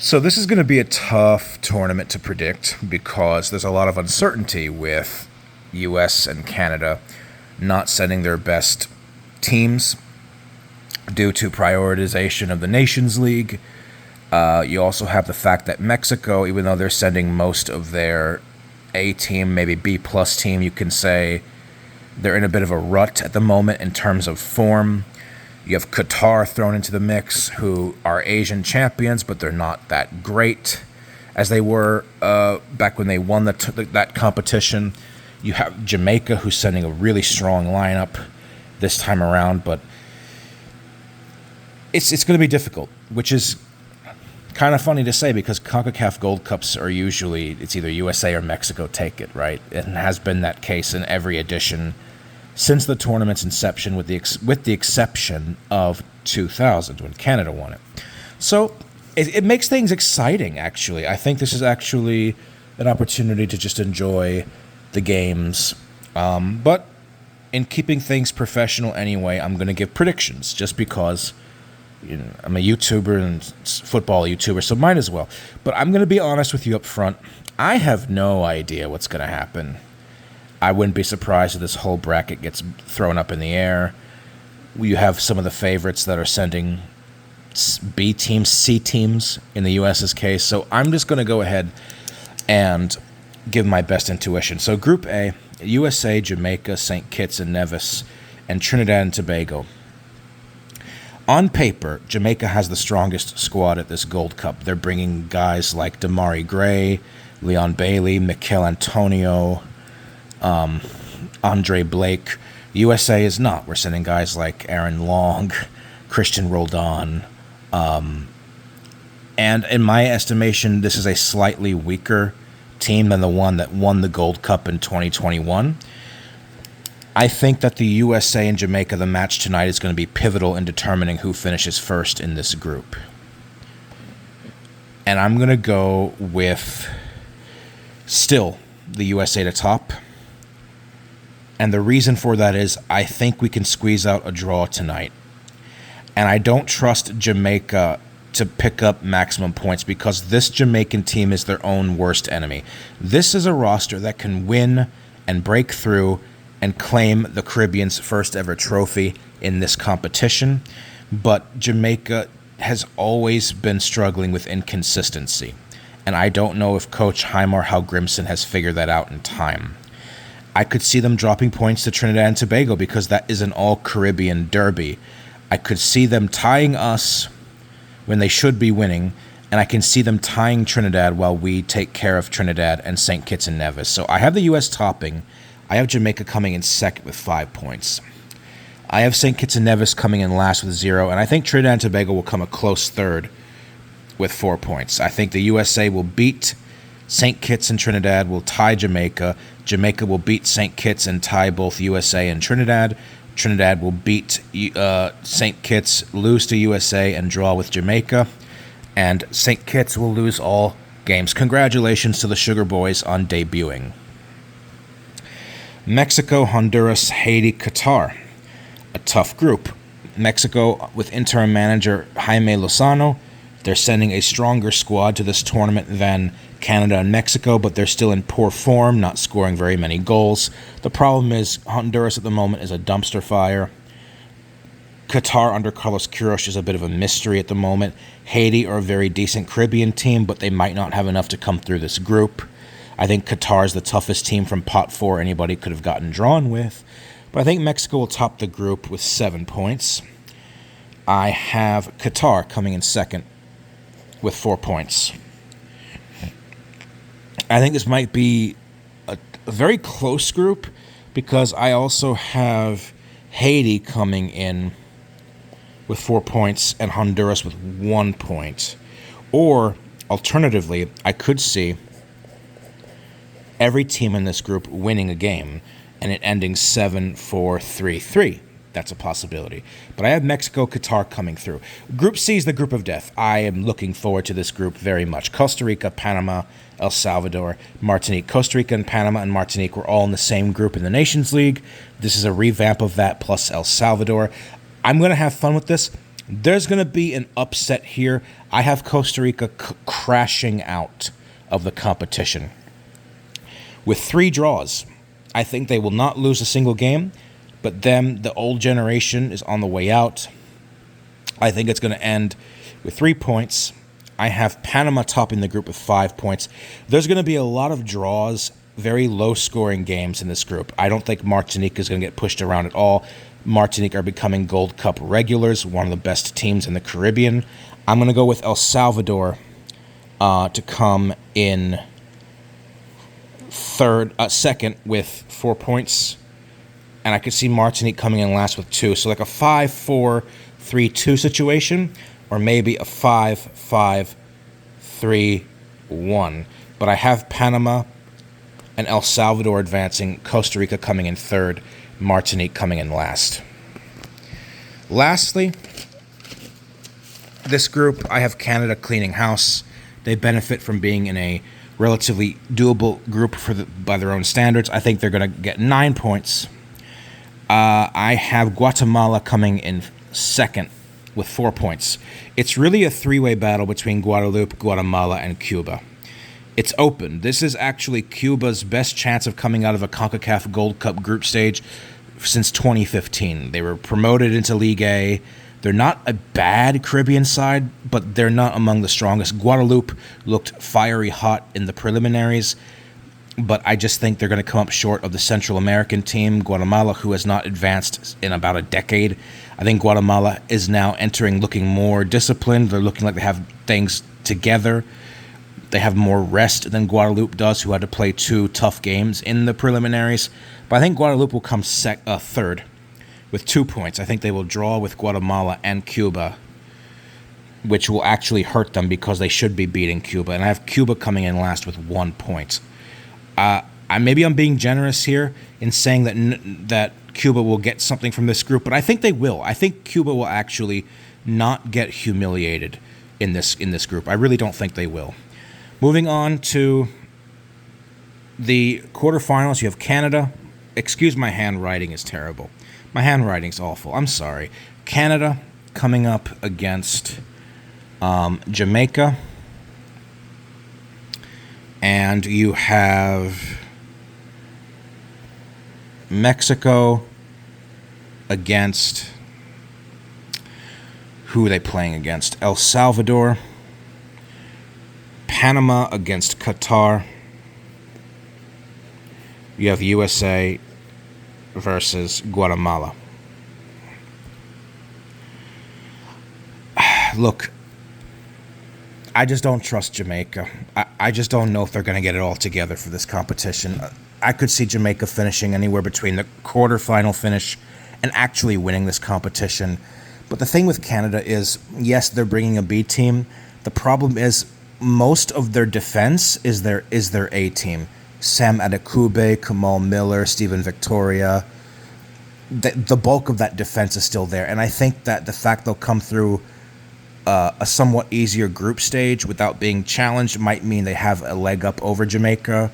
So this is going to be a tough tournament to predict because there's a lot of uncertainty with US and Canada not sending their best teams due to prioritization of the Nations League. You also have the fact that Mexico, even though they're sending most of their A team, maybe B plus team, you can say they're in a bit of a rut at the moment in terms of form. You have Qatar thrown into the mix, who are Asian champions, but they're not that great as they were back when they won that competition. You have Jamaica, who's sending a really strong lineup this time around, but it's going to be difficult, which is kind of funny to say because CONCACAF Gold Cups are usually, it's either USA or Mexico take it, right? It has been that case in every edition since the tournament's inception, with the exception of 2000 when Canada won it. So it makes things exciting, actually. I think this is actually an opportunity to just enjoy the games. But in keeping things professional anyway, I'm going to give predictions just because I'm a YouTuber and football YouTuber, so might as well. But I'm going to be honest with you up front. I have no idea what's going to happen. I wouldn't be surprised if this whole bracket gets thrown up in the air. You have some of the favorites that are sending B teams, C teams in the US's case. So I'm just going to go ahead and give my best intuition. So Group A, USA, Jamaica, St. Kitts and Nevis, and Trinidad and Tobago. On paper, Jamaica has the strongest squad at this Gold Cup. They're bringing guys like Damari Gray, Leon Bailey, Mikel Antonio, Andre Blake. USA is not. We're sending guys like Aaron Long, Christian Roldan. And in my estimation, this is a slightly weaker team than the one that won the Gold Cup in 2021. I think that the USA and Jamaica, the match tonight, is going to be pivotal in determining who finishes first in this group. And I'm going to go with still the USA to top. And the reason for that is I think we can squeeze out a draw tonight. And I don't trust Jamaica to pick up maximum points because this Jamaican team is their own worst enemy. This is a roster that can win and break through and claim the Caribbean's first ever trophy in this competition. But Jamaica has always been struggling with inconsistency. And I don't know if Coach Heimar Hallgrimsson has figured that out in time. I could see them dropping points to Trinidad and Tobago because that is an all-Caribbean derby. I could see them tying us when they should be winning, and I can see them tying Trinidad while we take care of Trinidad and St. Kitts and Nevis. So I have the U.S. topping. I have Jamaica coming in second with 5 points. I have St. Kitts and Nevis coming in last with 0, and I think Trinidad and Tobago will come a close third with 4 points. I think the USA will beat St. Kitts and Trinidad, will tie Jamaica. Jamaica will beat St. Kitts and tie both USA and Trinidad. Trinidad will beat St. Kitts, lose to USA, and draw with Jamaica. And St. Kitts will lose all games. Congratulations to the Sugar Boys on debuting. Mexico, Honduras, Haiti, Qatar. A tough group. Mexico, with interim manager Jaime Lozano, they're sending a stronger squad to this tournament than Canada and Mexico, but they're still in poor form, not scoring very many goals. The problem is Honduras at the moment is a dumpster fire. Qatar under Carlos Queiroz is a bit of a mystery at the moment. Haiti are a very decent Caribbean team, but they might not have enough to come through this group. I think Qatar is the toughest team from Pot 4 anybody could have gotten drawn with. But I think Mexico will top the group with 7 points. I have Qatar coming in second with 4 points. I think this might be a very close group because I also have Haiti coming in with 4 points and Honduras with 1 point. Or, alternatively, I could see every team in this group winning a game and it ending 7-4-3-3. That's a possibility. But I have Mexico, Qatar coming through. Group C is the group of death. I am looking forward to this group very much. Costa Rica, Panama, El Salvador, Martinique. Costa Rica and Panama and Martinique were all in the same group in the Nations League. This is a revamp of that plus El Salvador. I'm going to have fun with this. There's going to be an upset here. I have Costa Rica crashing out of the competition. With 3 draws, I think they will not lose a single game, but the old generation is on the way out. I think it's going to end with 3 points. I have Panama topping the group with 5 points. There's going to be a lot of draws, very low-scoring games in this group. I don't think Martinique is going to get pushed around at all. Martinique are becoming Gold Cup regulars, one of the best teams in the Caribbean. I'm going to go with El Salvador to come in second with 4 points. And I could see Martinique coming in last with 2. So like a 5-4-3-2 situation, or maybe a 5-5-3-1. But I have Panama and El Salvador advancing, Costa Rica coming in third, Martinique coming in last. Lastly, this group, I have Canada cleaning house. They benefit from being in a relatively doable group by their own standards. I think they're going to get 9 points. I have Guatemala coming in second with 4 points. It's really a 3-way battle between Guadeloupe, Guatemala, and Cuba. It's open. This is actually Cuba's best chance of coming out of a CONCACAF Gold Cup group stage since 2015. They were promoted into League A. They're not a bad Caribbean side, but they're not among the strongest. Guadeloupe looked fiery hot in the preliminaries, but I just think they're going to come up short of the Central American team, Guatemala, who has not advanced in about a decade. I think Guatemala is now looking more disciplined. They're looking like they have things together. They have more rest than Guadeloupe does, who had to play 2 tough games in the preliminaries. But I think Guadeloupe will come third with 2 points. I think they will draw with Guatemala and Cuba, which will actually hurt them because they should be beating Cuba. And I have Cuba coming in last with 1 point. Maybe I'm being generous here in saying that Cuba will get something from this group, but I think they will. I think Cuba will actually not get humiliated in this group. I really don't think they will. Moving on to the quarterfinals, you have Canada. Excuse my handwriting is terrible. My handwriting's awful. I'm sorry. Canada coming up against Jamaica. And you have Mexico against, who are they playing against? El Salvador. Panama against Qatar. You have USA versus Guatemala. Look, I just don't trust Jamaica. I just don't know if they're going to get it all together for this competition. I could see Jamaica finishing anywhere between the quarterfinal finish and actually winning this competition. But the thing with Canada is, yes, they're bringing a B team. The problem is most of their defense is their A team. Sam Adekugbe, Kamal Miller, Stephen Victoria. The bulk of that defense is still there. And I think that the fact they'll come through a somewhat easier group stage without being challenged might mean they have a leg up over Jamaica.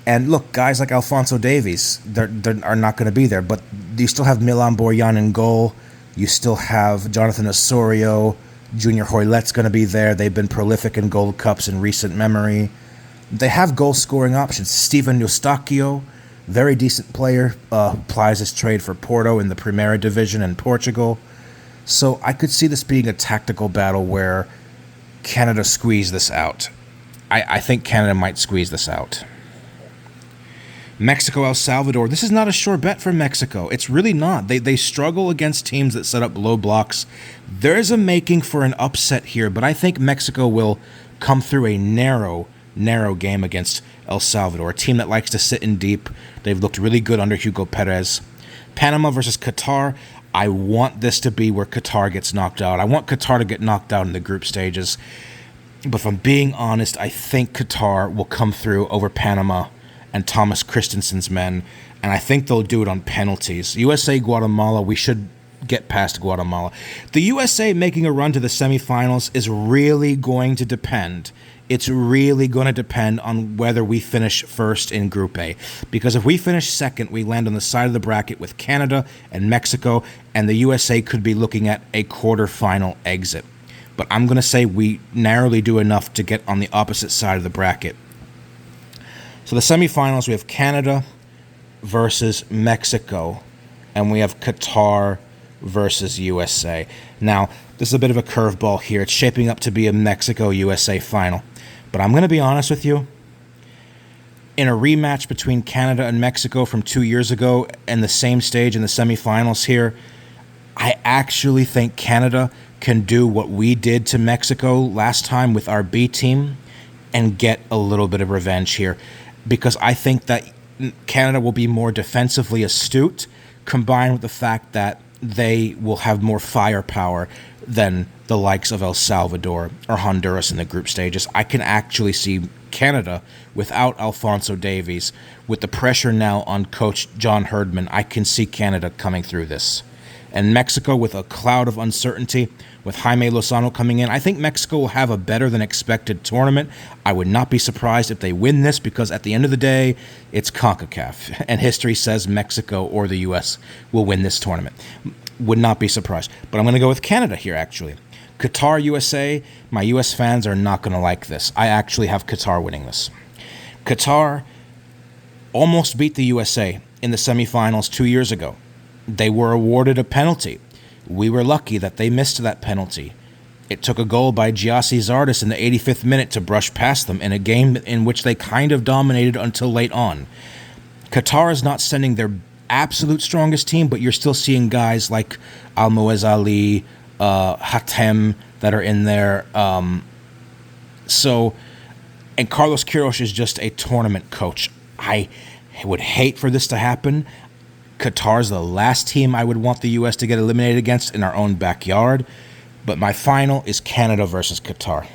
And look, guys like Alphonso Davies, they are not going to be there. But you still have Milan Borjan in goal. You still have Jonathan Osorio. Junior Hoylet's going to be there. They've been prolific in Gold Cups in recent memory. They have goal-scoring options. Steven Eustáquio, very decent player, plies his trade for Porto in the Primeira Division in Portugal. So I could see this being a tactical battle where Canada squeeze this out. I think Canada might squeeze this out. Mexico, El Salvador. This is not a sure bet for Mexico. It's really not. They struggle against teams that set up low blocks. There's a making for an upset here, but I think Mexico will come through a narrow game against El Salvador, a team that likes to sit in deep. They've looked really good under Hugo Perez. Panama versus Qatar. I want this to be where Qatar gets knocked out. I want Qatar to get knocked out in the group stages. But if I'm being honest, I think Qatar will come through over Panama and Thomas Christensen's men, and I think they'll do it on penalties. USA, Guatemala, we should get past Guatemala. The USA making a run to the semifinals is really going to depend. It's really going to depend on whether we finish first in Group A. Because if we finish second, we land on the side of the bracket with Canada and Mexico, and the USA could be looking at a quarterfinal exit. But I'm going to say we narrowly do enough to get on the opposite side of the bracket. So the semifinals, we have Canada versus Mexico, and we have Qatar versus USA. Now, this is a bit of a curveball here. It's shaping up to be a Mexico-USA final. But I'm going to be honest with you. In a rematch between Canada and Mexico from 2 years ago and the same stage in the semifinals here, I actually think Canada can do what we did to Mexico last time with our B team and get a little bit of revenge here. Because I think that Canada will be more defensively astute, combined with the fact that they will have more firepower than the likes of El Salvador or Honduras in the group stages. I can actually see Canada without Alphonso Davies, with the pressure now on coach John Herdman. I can see Canada coming through this. And Mexico with a cloud of uncertainty, with Jaime Lozano coming in, I think Mexico will have a better than expected tournament. I would not be surprised if they win this, because at the end of the day, it's CONCACAF. And history says Mexico or the U.S. will win this tournament. Would not be surprised. But I'm going to go with Canada here, actually. Qatar, USA, my U.S. fans are not going to like this. I actually have Qatar winning this. Qatar almost beat the USA in the semifinals 2 years ago. They were awarded a penalty. We were lucky that they missed that penalty. It took a goal by Giassi Zardes in the 85th minute to brush past them in a game in which they kind of dominated until late on. Qatar is not sending their absolute strongest team, but you're still seeing guys like Almoez Ali, Hatem that are in there. And Carlos Queiroz is just a tournament coach. I would hate for this to happen. Qatar's the last team I would want the U.S. to get eliminated against in our own backyard. But my final is Canada versus Qatar.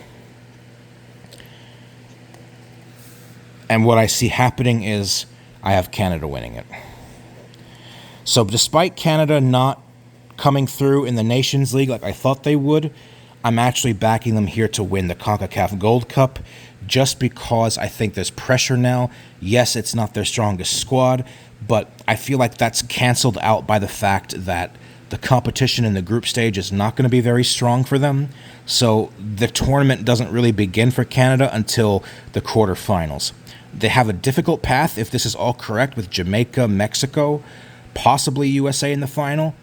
And what I see happening is I have Canada winning it. So despite Canada not coming through in the Nations League like I thought they would, I'm actually backing them here to win the CONCACAF Gold Cup, just because I think there's pressure now. Yes, it's not their strongest squad, but I feel like that's canceled out by the fact that the competition in the group stage is not going to be very strong for them. So the tournament doesn't really begin for Canada until the quarterfinals. They have a difficult path, if this is all correct, with Jamaica, Mexico, possibly USA in the final.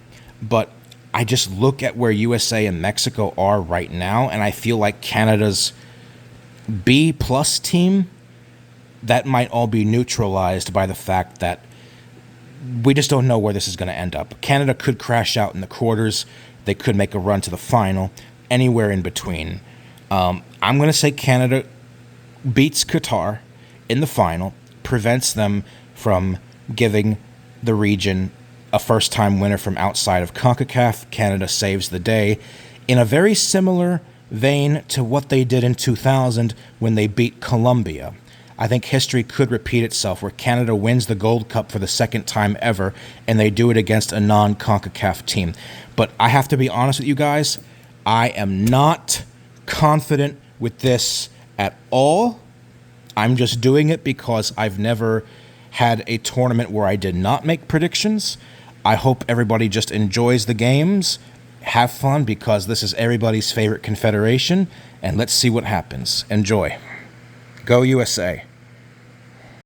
But I just look at where USA and Mexico are right now, and I feel like Canada's B-plus team, that might all be neutralized by the fact that we just don't know where this is going to end up. Canada could crash out in the quarters. They could make a run to the final, anywhere in between. I'm going to say Canada beats Qatar in the final, prevents them from giving the region a first-time winner from outside of CONCACAF. Canada saves the day in a very similar vein to what they did in 2000 when they beat Colombia. I think history could repeat itself, where Canada wins the Gold Cup for the second time ever, and they do it against a non-CONCACAF team. But I have to be honest with you guys, I am not confident with this at all. I'm just doing it because I've never had a tournament where I did not make predictions. I hope everybody just enjoys the games, have fun, because this is everybody's favorite confederation, and let's see what happens. Enjoy. Go USA.